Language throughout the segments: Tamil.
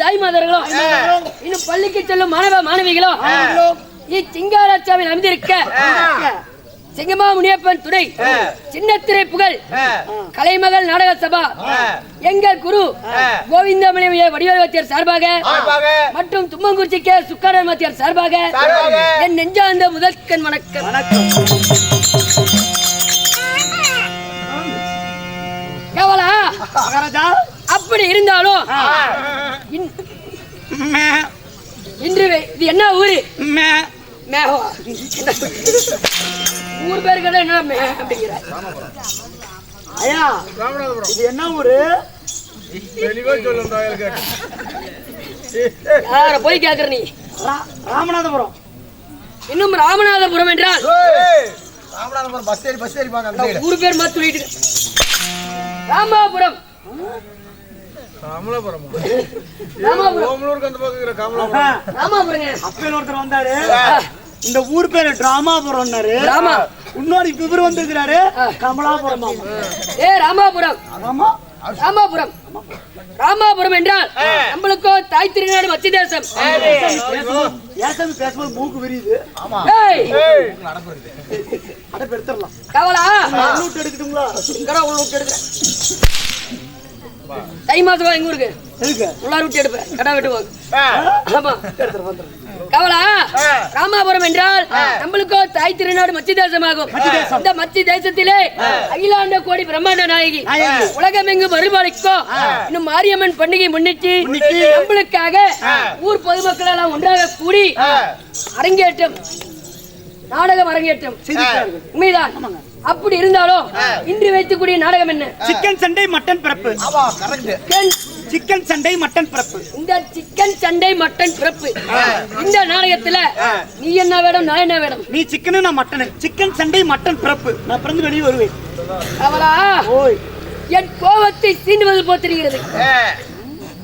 தாய் மாதர்களும் இன்னும் பள்ளிக்கு செல்லும் மாணவ மாணவிகளும் சிங்காராச்சாவில் அமைந்திருக்க சிங்கமா முனியப்பன் துணை சின்னத்திரை புகழ் கலைமகள் நாடக சபா எங்கள் குரு கோவிந்தமணிய வடிவத்தியர் சார்பாக மற்றும் தும்மங்குறிச்சி கே சுக்காரமத்தியர் சார்பாக என் நெஞ்சார்ந்த முதற்கண் வணக்கம். கேவலா அப்படி இருந்தாலும் இன்று இது என்ன ஊரு? ஊர் பேரு கடை என்ன அப்படிங்கிற ஐயா, இது என்ன ஊரு? யார போய் கேக்குற நீ? ராமநாதபுரம். இன்னும் ராமநாதபுரம் என்றால் ராமநாதபுரம் பஸ் ஏறி ஊர் பேர் மாத்தி சொல்லிட்டு ராமாபுரம். ஒருத்தர் வந்தாரு, இந்த ஊர் பேரு டிராமாபுரம். இன்னொரு இவர் வந்திருக்கிறாரு கமலாபுரம். ராமாபுரம். ராமாபுரம் ராமாபுரம் என்றால் நம்மளுக்கோ தாய் திருநாடு மத்திய தேசம். பேசும்போது மூக்கு விரியுது. கவலா எடுக்கட்டுங்களா? தை மாசம் எங்க ஊருக்கு உள்ளார் விட்டு எடுப்பேன். கடை வெட்டுவாங்க. கவலா ராமாபுரம் என்றால் நம்மளுக்கோ தாய் திருநாடு மத்திய தேசமாகும். இந்த மத்திய தேசத்திலே அகிலாண்ட கோடி பிரம்மாண்ட நாயகி உலகமெங்கு மறுபாலிக்கோ இன்னும் மாரியம்மன் பண்டிகை முன்னிட்டு நம்மளுக்காக ஊர் பொதுமக்கள் எல்லாம் ஒன்றாக கூடி அரங்கேற்றம் நாடகம் அரங்கேற்றம் உண்மைதான். அப்படி இருந்தாலும் இன்று வைத்துக்கூடிய நாடகம் என்ன? சிக்கன் சண்டை மட்டன் பிறப்பு. சிக்கன் சண்டை மட்டன் பிறப்பு. இந்த சிக்கன் சண்டை மட்டன் பிறப்பு இந்த நாடகத்துல நீ என்ன வேடம், நான் என்ன வேடம்? நீ சிக்கன், நான் மட்டன். சிக்கன் சண்டை மட்டன் பிறப்பு. நான் பிறந்து வெளியே வருவேன். அவளா என் கோபத்தை சீண்டுவது போத்திருக்கிறது.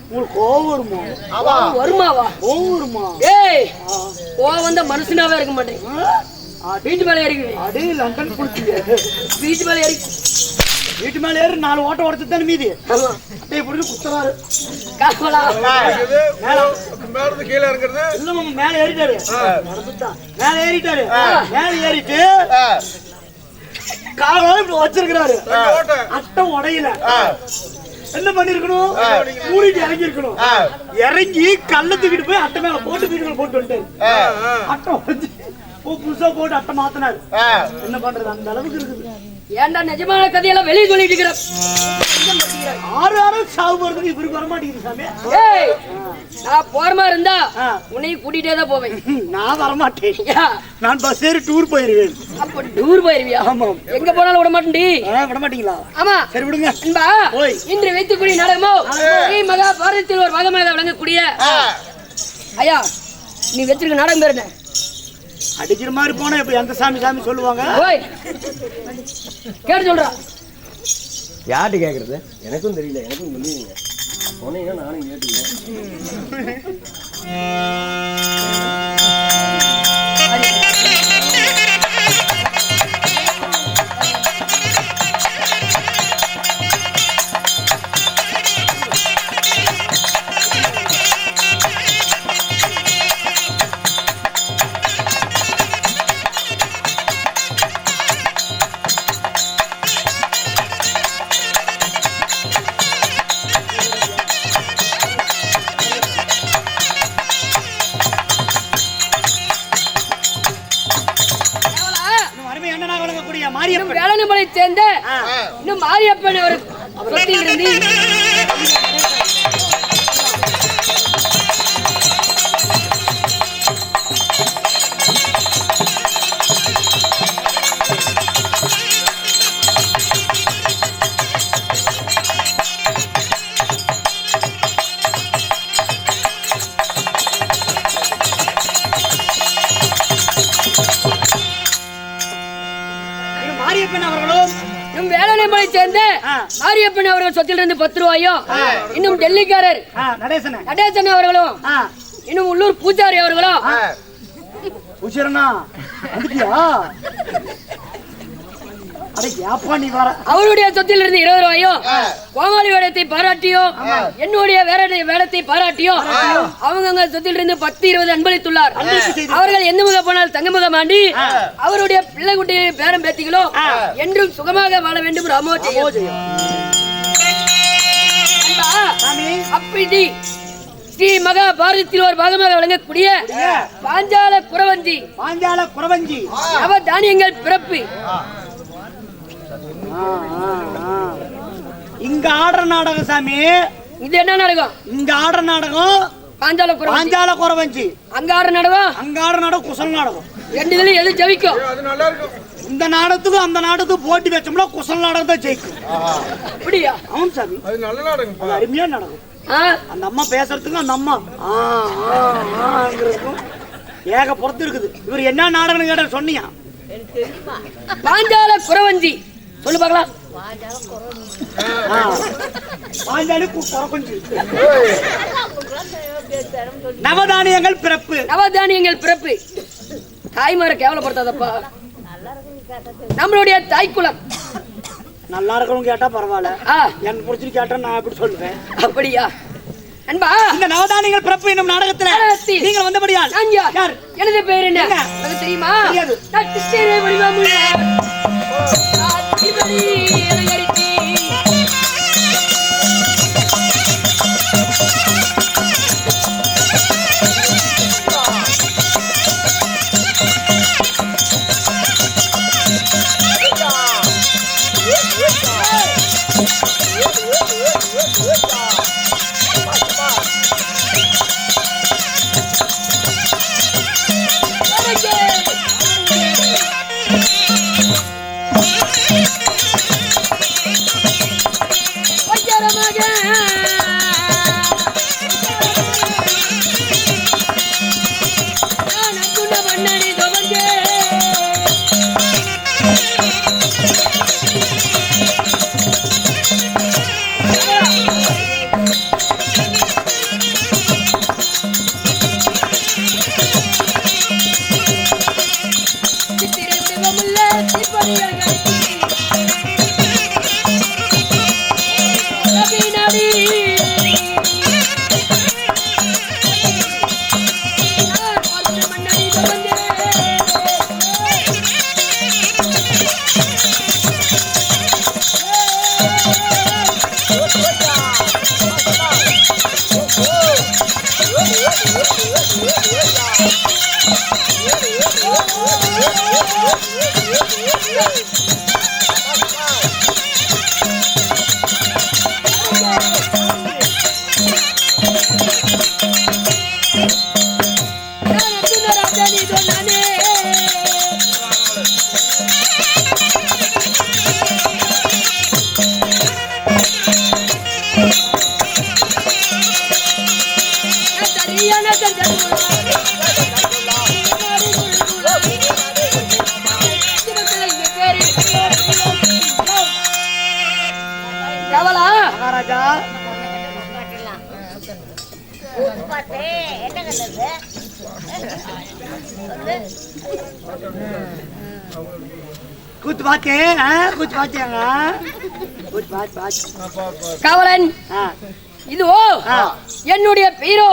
உங்களுக்கு கோவம் வருமா? வருமாவா? கோவம் வருமா? ஏய், கோவம் வந்த மனுஷனாவே இருக்க மாட்டேன். வீட்டு மேல ஏறிக்குவேன். அடே லண்டன் புடிச்சிங்க. வீட்டு மேல ஏறி வீட்டு மேல ஏறி 4 ஓட்ட உடைச்சு தான் மீதி. அப்படியே புடிச்சு குத்துறாரு. காவலா மேல கீழ இறங்குறது இல்ல மாமா. மேல ஏறிட்டாரு. மேல ஏறிட்டாரு. மேல ஏறிட்டு காலை இப்படி வச்சிருக்காரு. அட்டை உடையல. என்ன பண்ணிருக்கணும்? மூடிட்டு இறங்கி இருக்கணும். இறங்கி கல்ல தூக்கிட்டு போய் அட்டை மேல போட்டு வீட்டுக்குள்ள போட்டு வந்துட்டாரு. அட்டை உடைச்சு புதுசா போட்டு அட்டை மாத்தினாரு. என்ன பண்றது? அந்த அளவுக்கு இருக்குது. ஏன்டா நிஜமான கதையெல்லாம் வெளியே சொல்லிட்டு இருக்கிற? 6 சாவு போறதுக்கு இவருக்கு வர மாட்டேங்குது சாமி. நான் போறமா இருந்தா உன்னையும் கூட்டிட்டே தான் போவேன். நான் வரமாட்டேன். நான் பஸ் ஏறி டூர் போயிருவேன். அப்ப டூர் போயிருவியா? ஆமா. எங்க போனாலும் விட மாட்டேன்டி. விட மாட்டீங்களா? ஆமா. சரி விடுங்க. அன்பா இன்று வைத்துக்கூடிய நாடகமோ ஸ்ரீ மகா பாரதத்தில் ஒரு பாகமாக விளங்கக்கூடிய ஐயா நீ வச்சிருக்க நாடகம் பேரு என்ன? அடிக்கிற மாதிரி போனா இப்ப எந்த சாமி சாமி சொல்லுவாங்க? கேட்டு சொல்றா. யார்கிட்ட கேக்குறது? எனக்கும் தெரியல. எனக்கும் சொல்லுவீங்க. போனீங்கன்னா நானும் கேட்டுக்கிறேன். வேலனமலை சேர்ந்த இன்னும் மாரியப்பன் ஒரு சொத்தில் இருந்து வேலனமலை சேர்ந்த மாரியப்பன் அவர்கள் சொத்திலிருந்து 10 ரூபாயும் இன்னும் டெல்லிக்காரர் நடேசன் அவர்களும் இன்னும் உள்ளூர் பூஜாரி அவர்களும் அட ஏப்பா நீ வர அவருடைய சொத்தில் இருந்து 20 ரூபாயோ கோமாளி வேடத்தை பாராட்டியோ என்னுடைய வேடத்தை பாராட்டியோ அவங்க சொத்தில் இருந்து 10-20 அன்பளித்துள்ளார். அவர்கள் எந்த முக போனால் தங்கமுகம் ஆண்டி அவருடைய பிள்ளை குட்டி பேரம் பேத்திகளோ என்றும் சுகமாக வாழ வேண்டும். ராமோ அப்படி ஸ்ரீ மகாபாரதத்தில் ஒரு பாகமாக வழங்கக்கூடிய பாஞ்சால குறவஞ்சி நவ தானியங்கள் பிறப்பு. இங்க ஆடுற நாடகம் சாமி. இது என்ன நாடகம்? இங்க ஆடுற நாடகம் பாஞ்சால குறவஞ்சி. அங்க ஆடுற நாடகம் குசல் நாடகம். ரெண்டு இதுல எது ஜெயிக்கும்? இந்த நாடகத்துக்கும் அந்த நாடகத்துக்கும் போட்டி வச்சோம்னா குசல் நாடகம் தான் ஜெயிக்கும். அப்படியா? ஆமாம் சாமி. அது நல்ல நாடகம், அருமையான நாடகம். அந்த அம்மா பேசுறதுக்கும் அந்த அம்மா ஏக பொறுத்து இருக்குது. இவர் என்ன நாடகம் கேட்ட சொன்னீங்க? பாஞ்சால குறவஞ்சி சொல்லு பார்க்கலாம். நவதானியங்கள் பிறப்பு. தாய்மாரை கேவலப்படுத்தாதப்பா. நம்மளுடைய தாய்க்குலம் நல்லா இருக்கணும் கேட்டா பரவாயில்ல, எனக்கு பிடிச்சிட்டு கேட்டா நான் எப்படி சொல்லுவேன்? அப்படியா அன்பா? இந்த நவதானியங்கள் பிறப்பு என்னும் நாடகத்துல நீங்கள் வந்தபடியா? யார்? எனது பேர் என்ன தெரியுமா? காவலன் இதுவோ என்னுடைய பேரோ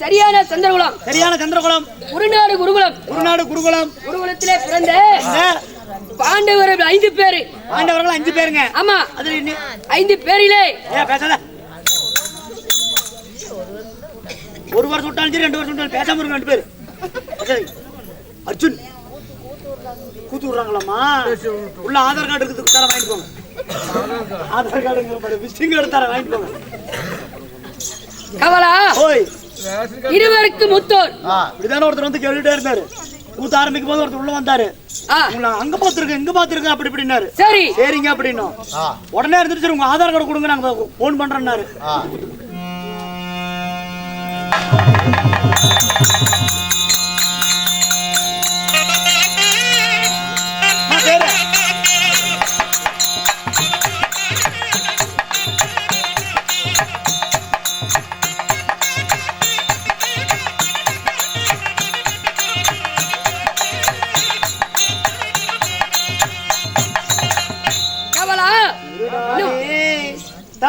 சரியான சந்திரகுலம் குருநாடு குருகுலத்திலே பிறந்த பாண்டவர்கள் 5 பேரு. பாண்டவர்கள் 5 பேருங்க. ஆமா, அதுல 5 பேரிலே பேசாத. ஒரு வருஷம் விட்டாலும் சரி, 2 வருஷம் விட்டாலும் பேசாம இருக்க 2 பேரு. அர்ஜுன் கூத்து விடுறாங்களாமா? உள்ள ஆதார் கார்டு இருக்குது, தர வாங்கிட்டு போங்க. ஆதார் கார்டு விசிட்டிங் கார்டு தர வாங்கிட்டு போங்க. கவலா ஓய், இருவருக்கு முத்தோர். இப்படிதானே ஒருத்தர் வந்து கேட்டுட்டே இருந்தாரு. கூத்து ஆரம்பிக்கும் போது ஒருத்தர் உள்ள வந்தாரு. உங்களை அங்க பாத்துருக்கேன், இங்க பாத்துருக்கேன் அப்படி இப்படின்னாரு. சரி சரிங்க அப்படின்னும். உடனே இருந்துட்டு சரி உங்க ஆதார் கார்டு கொடுங்க, நாங்க போன் பண்றேன்னாரு.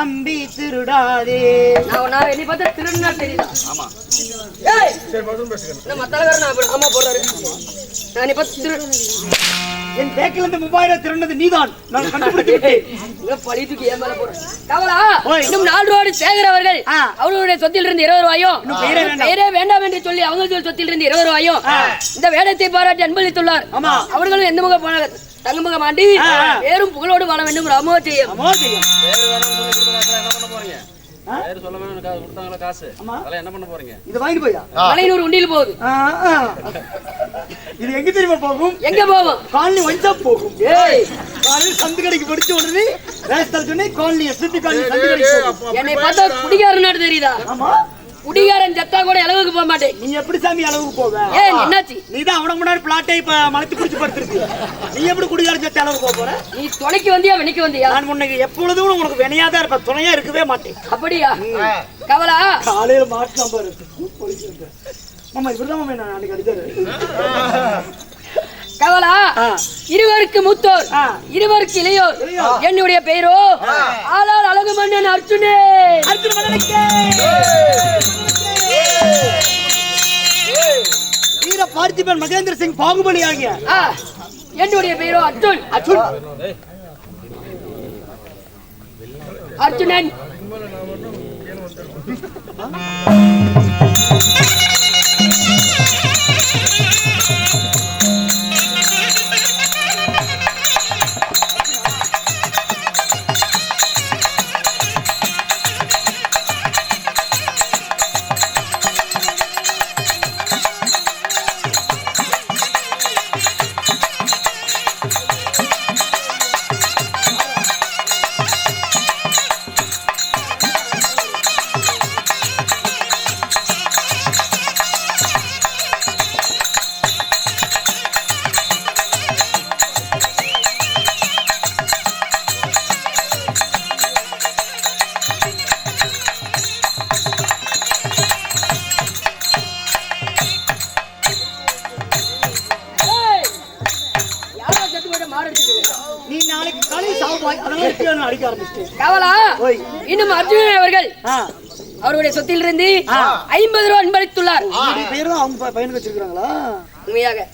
தம்பி திருடாதே. நான் என்னை பார்த்தா திருடுனா தெரியுதா? ஆமா. ஏய் சரி மறுபடியும் பேசுங்க. மத்தலகாரன் ஆமா போறாரு. நான் என்னை பார்த்து என் பேக்கில் இருந்து 3000 திருநது நீதான். நான் கண்டுபிடித்தேன். பழி தூக்கி ஏன் மேல போறேன். கவலா இன்னும் 4 ரோடு சேகர் அவர்கள் அவர்களுடைய சொத்தில் இருந்து 20 ரூபாயும் பெயரே வேண்டாம் என்று சொல்லி அவங்களுடைய சொத்தில் இருந்து 20 ரூபாயும் இந்த வேடத்தை பாராட்டி அன்பளித்துள்ளார். அவர்களும் எந்த முக தங்கமுக மாண்டி வேறும் புகழோடு வாழ வேண்டும். அமோ செய்யும் மலையூர் உண்டியில் போகுது. இது எங்க தெரியுமா போகும்? எங்க போகும்? காலனி வந்தா போகும். காலையில் சந்து கடைக்கு படிச்சு உடனே சொன்னே காலனி எஸ்பி காலனி சந்து கடைக்கு. என்னை பார்த்தா குடிகாரன் தெரியுதா? ஆமா குடிகாரன் சத்தா கூட அளவுக்கு போக மாட்டேன். நீ எப்படி சாமி அளவுக்கு போவ? ஏன் என்னாச்சு? நீதான் அவன முன்னாடி பிளாட்டை இப்ப மலத்தி குடிச்சு படுத்துருக்கு. நீ எப்படி குடிகாரன் சத்த அளவுக்கு போக போற? நீ துணைக்கு வந்தியா வெனிக்கு வந்தியா? நான் முன்னைக்கு எப்பொழுதும் உங்களுக்கு வினையாதான் இருப்ப, துணையா இருக்கவே மாட்டேன். அப்படியா? கவலா காலையில மாட்டலாம் பாரு. மாமா இவர்தான் மாமா நான் அன்னைக்கு அடிச்சாரு. கவலா இருவருக்கு மூத்தோர் இருவருக்கு இளையோர். என்னுடைய பெயரோ ஆளால் அழகு மன்னன் அர்ஜுனே. அர்ஜுன மன்னனுக்கே வீர பார்த்திபன் மகேந்திர சிங் பாகுபலி ஆகிய என்னுடைய பெயரோ அர்ஜுன். அர்ஜுனன் நீ நாளைக்கு காலையில் சாவுபாய். அதனால அடிக்க ஆரம்பிச்சிட்டேன். கவலா இன்னும் அர்ஜுனன் அவர்கள் அவருடைய சொத்தில் இருந்து 50 ரூபாய் அன்பளித்துள்ளார். பேர் தான் அவங்க பையனுக்கு வச்சிருக்காங்களா? உண்மையாக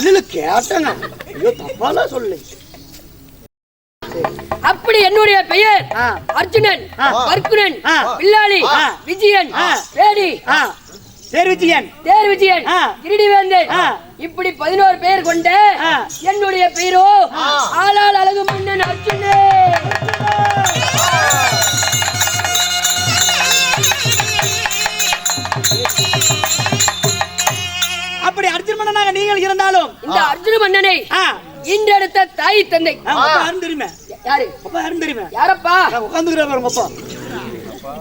இல்ல கேட்டாங்க. ஐயோ தப்பால சொல்லு. அப்படி என்னுடைய பெயர் அர்ஜுனன், வர்க்குனன், பில்லாளி, விஜயன், வேடி, தேர் விஜயன், கிரீடிவேந்தன், இப்படி 11 பேர் கொண்ட என்னுடைய பெயரோ ஆளால் அழகு மன்னன் அர்ஜுனே. அப்படி அர்ஜுன மன்னனாக நீங்கள் இருந்தாலும் இந்த அர்ஜுன மன்னனை இன்றெடுத்த தாய் தந்தை தெரியுமே. யாரு? அப்பா யாரும் தெரியுமே. யாரப்பா? உட்காந்துக்கிறா பாருங்க அப்பா.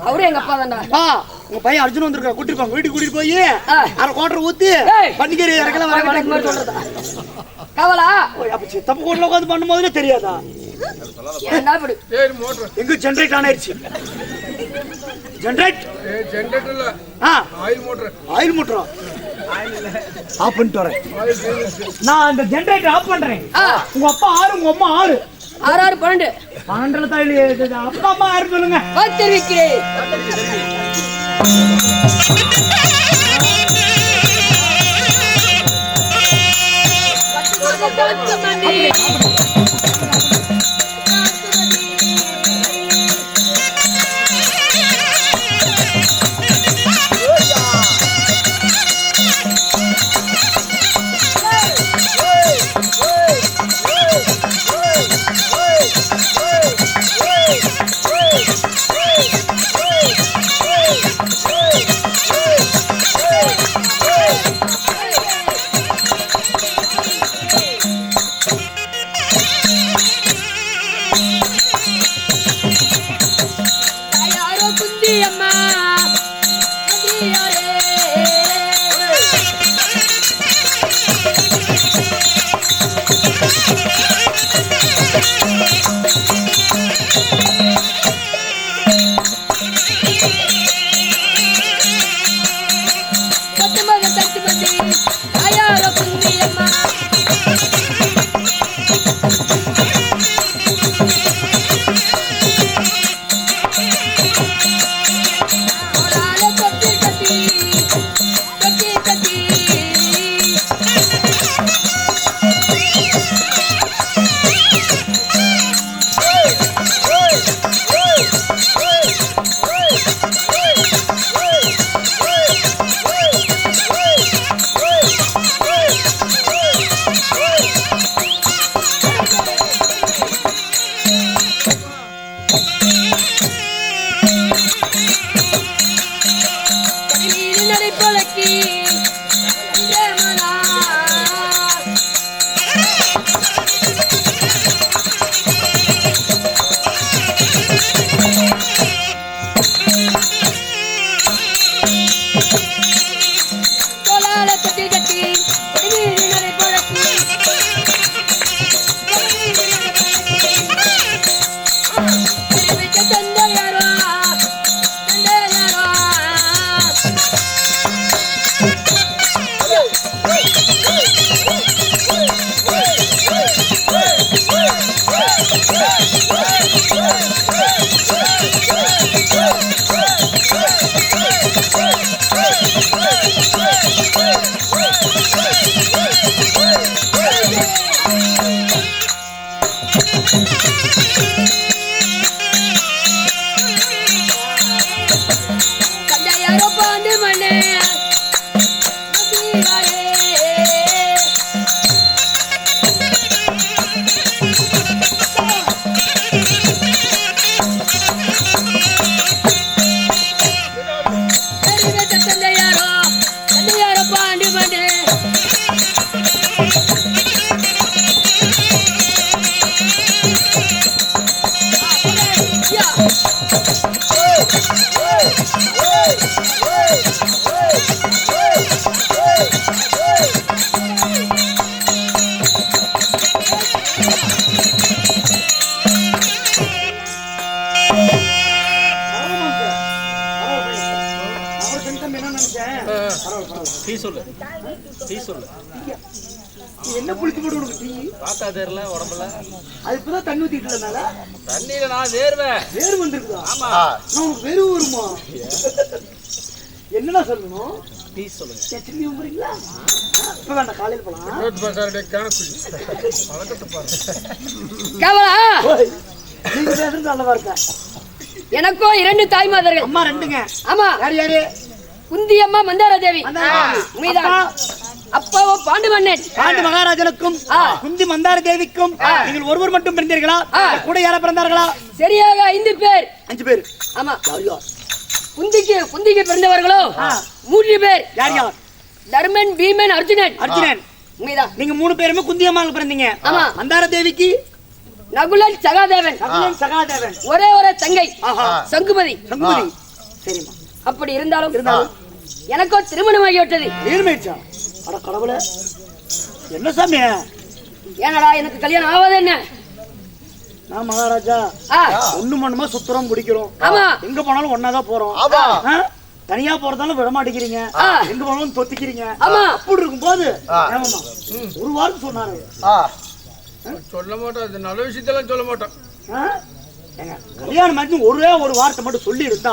அவரு எங்க அப்பா தான்டா. உங்க பையன் அர்ஜுன் வந்திருக்கா. கூட்டிருப்பாங்க வீட்டுக்கு கூட்டிட்டு போய் 1/2 கோட்டரை ஊத்தி பண்டிகை இறக்கலாம் வர சொல்றதா? கவலா அப்ப சித்தப்ப கோட்டில் உட்காந்து பண்ணும் போதுல தெரியாதா? எங்க ஜென்ரேட் ஆனிருச்சு. ஜென்ரேட் ஆயில் மோட்டரா ஆஃப் பண்ணிட்டு வரேன். நான் அந்த ஜென்ரேட்டர் ஆஃப் பண்றேன். உங்க அப்பா 6 உங்க அம்மா 6 6 12 12 தான். அப்பா அம்மா 6 சொல்லுங்க. தெரிவிக்கிறேன். சொல்லு நீ என்ன புளிச்சு போட்டு உனக்கு டீ பார்த்தா தெரியல உடம்புல அது இப்பதான் தண்ணி ஊத்திட்டு இருந்தால தண்ணியில நான் வேர்வேன். வேறு வந்திருக்குதா ஆமா நான் உனக்கு வெறு வருமா என்னடா சொல்லணும் டீ சொல்லுங்க. திரும்பி வந்துறீங்களா இப்ப வேண்டாம் காலையில் போலாம் கவலா ஓய், நீங்க பேசுறது நல்ல வார்த்தை எனக்கோ 2 தாய்மாதர்கள். அம்மா ரெண்டுங்க ஆமா, யாரு யாரு குந்தி அம்மா மந்தார தேவி. உண்மைதான். அப்பா, அப்பாவோ பாண்டு மன்னன். பாண்டு மகாராஜனுக்கும் குந்தி மந்தார தேவிக்கும் நீங்கள் ஒருவர் மட்டும் பிறந்தீர்களா கூட யாரா பிறந்தார்களா சரியாக 5 பேர். 5 பேர் ஆமா, குந்திக்கு பிறந்தவர்களோ 3 பேர். யார் யார் தர்மன், பீமன், அர்ஜுனன். அர்ஜுனன். உண்மைதான். நீங்க 3 பேருமே குந்தி அம்மாவுக்கு பிறந்தீங்க. ஆமா. மந்தார தேவிக்கு நகுலன், சகாதேவன். சகாதேவன். ஒரே தங்கை சங்குமதி. சங்குமதி. சரிம்மா. அப்படி இருந்தாலும் எனக்கோ திருமணமாகிவிட்டது. ஏழ்மைச்சா அட கடவுளே என்ன சாமி ஏனடா எனக்கு கல்யாணம் ஆகாது என்ன? நான் மகாராஜா ஒண்ணு மண்ணுமா சுத்துறோம் குடிக்கிறோம். ஆமா, எங்க போனாலும் ஒன்னாதான் போறோம். தனியா போறதாலும் விட மாட்டேங்கிறீங்க. எங்க போனாலும் தொத்திக்கிறீங்க. அப்படி இருக்கும் போது ஒரு வாரம் சொன்னாரு சொல்ல மாட்டோம். நல்ல விஷயத்தெல்லாம் சொல்ல மாட்டோம். கல்யாணம் மாதிரி ஒரே ஒரு வார்த்தை மட்டும் சொல்லி இருந்தா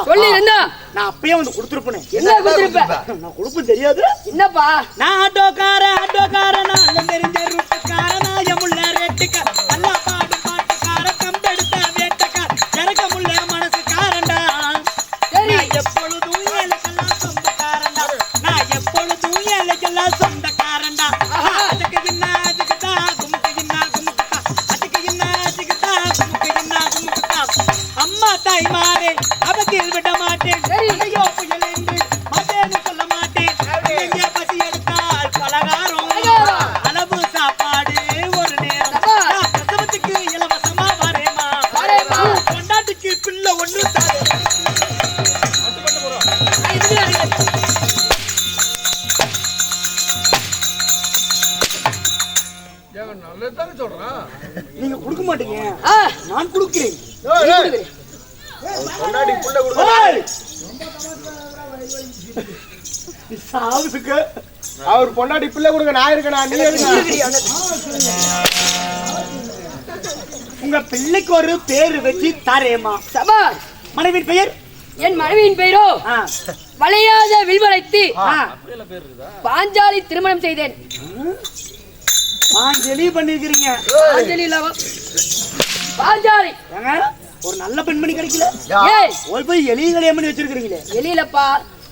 நான் அப்பயே வந்து கொடுத்துருப்பேன். என்ன கொடுத்துருப்பேன்? நான் கொடுப்பேன் தெரியாது. என்னப்பா? நான் ஆட்டோக்கார நான் தெரிஞ்ச ரூட்டுக்கார நாயமுள்ள ரேட்டுக்கார நல்லா பாடு பாட்டுக்கார கம்பெடுத்த வேட்டக்கார இறக்க முள்ள மனசுக்காரண்டா. எப்பொழுதும் ஏழைக்கெல்லாம் சொந்தக்காரண்டா. நான் எப்பொழுதும் ஏழைக்கெல்லாம் சொந்தக்காரண்டா. அதுக்கு என்ன அதுக்குதா குமுக்கு என்ன குமுக்குதா அதுக்கு என்ன அதுக்குதா குமுக்கு என்ன குமுக்குதா. அம்மா தாய் மாறே அவத்தில் விட மாட்டேன். ஐயோ புயல் என்று மாட்டேன்னு சொல்ல மாட்டேன். எங்க பசி எடுத்தால் பலகாரம் அளவு சாப்பாடு ஒரு நேரம். நான் பிரசவத்துக்கு இலவசமா வரேமா. கொண்டாட்டுக்கு பிள்ளை ஒண்ணு தாரு. நல்லதானே சொல்றேன். நீங்க கொடுக்க மாட்டீங்க, நான் கொடுக்கிறேன். அவர் பொண்டாடி பிள்ளை கொடுங்க, நான் இருக்கேன். உங்க பிள்ளைக்கு ஒரு பேரு வச்சு தாரேமா. சபா. மனைவியின் பெயர்? என் மனைவியின் பெயரோ வளையாத வில்வளைத்து பாஞ்சாலி திருமணம் செய்தேன். பாஞ்சலி பண்ணிருக்கீங்க. பாஞ்சாலி ஒரு நல்ல பெண்மணி கிடைக்கல. போய் எலி கல்யாணம் வச்சிருக்கீங்களே. எலியிலப்பா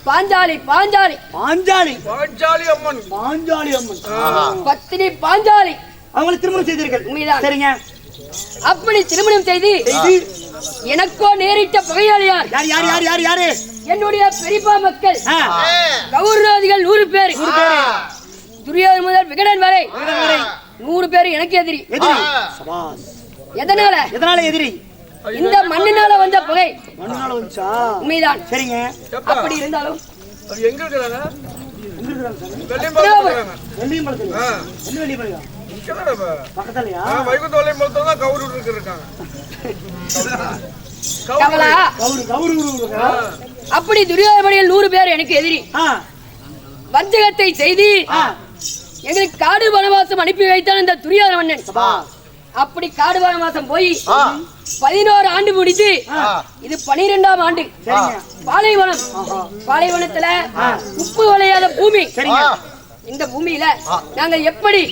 பாஞ்சாலி. பாஞ்சாலி பாஞ்சாலி பாஞ்சாலி அம்மன். பாஞ்சாலி அம்மன் பத்தினி பாஞ்சாலி. அவங்களை திருமணம் செய்தீர்கள். உண்மைதான். சரிங்க. அப்படி திருமணம் செய்து எனக்கோ நேரிட்ட பகையாளியார் யார் யார் யார் யார் யாரு? என்னுடைய பெரியப்பா மக்கள் கௌரவாதிகள் 100 பேர். துரியோதன் முதல் விகடன் வரை 100 பேர் எனக்கு எதிரி. எதனால? எதனால எதிரி? இந்த மண்ணினால வந்த பகை. மண்ணினால வந்துச்சா? உண்மைதான். சரிங்க. அப்படி இருந்தாலும் எங்க இருக்காங்க? வெள்ளியம்பலத்துல. என்ன வெள்ளியம்பலம்? பக்கத்துலயா? வைகுந்த வெள்ளியம்பலத்துல தான் கௌரவ இருக்காங்க. கவலா. அப்படி துரியோதனில் 100 பேர் எனக்கு எதிரி. வஞ்சகத்தை செய்து எங்களுக்கு காடு வனவாசம் அனுப்பி வைத்தான் இந்த துரியோதன மன்னன். அப்படி காடு வனவாசம் போய் 11 ஆண்டு முடித்து இது 12ஆம் ஆண்டு. பாலைவனம். பாலைவனத்துல உப்பு விளையாத பூமி. இந்த பூமியில நாங்கள் எப்படி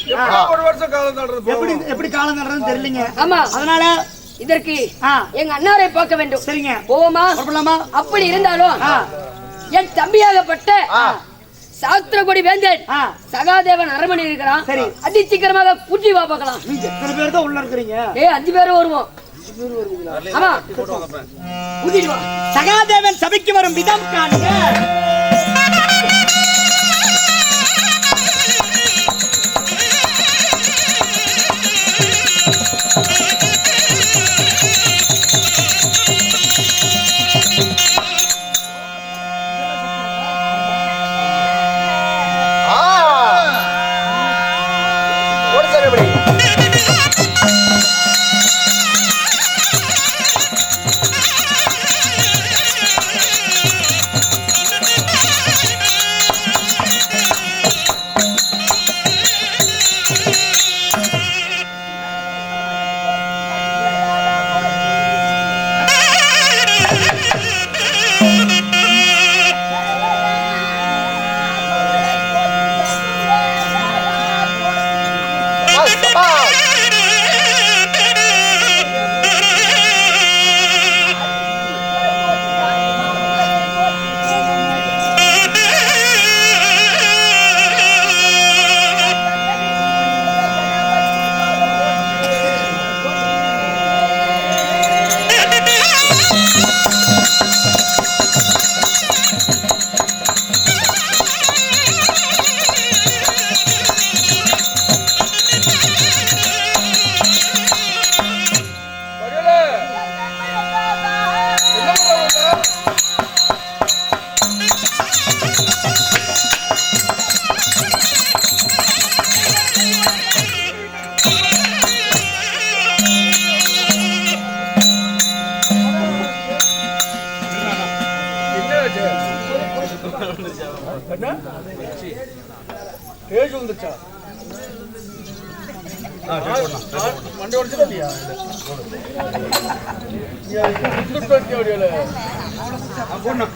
எப்படி காலம் நடுறதுன்னு தெரியலங்க. ஆமா, அதனால இதற்கு எங்க அண்ணாரை பார்க்க வேண்டும். சரிங்க. போவோமா? அப்படி இருந்தாலும் என் தம்பியாகப்பட்ட சாஸ்திரகொடி வேந்தன் சகாதேவன் அரண்மனை இருக்கிறான். சரி, அதி சீக்கிரமாக கூட்டி வா பார்க்கலாம். நீங்க எத்தனை பேர் தான் உள்ள இருக்கிறீங்க? 5 பேரும் வருவோம். ஆமா, கூட்டிட்டு வா. சகாதேவன் சபைக்கு வரும் விதம் காண்க. என்ன தேஜ் வந்துச்சா மண்டை உடச்சிட்டியா போடணும்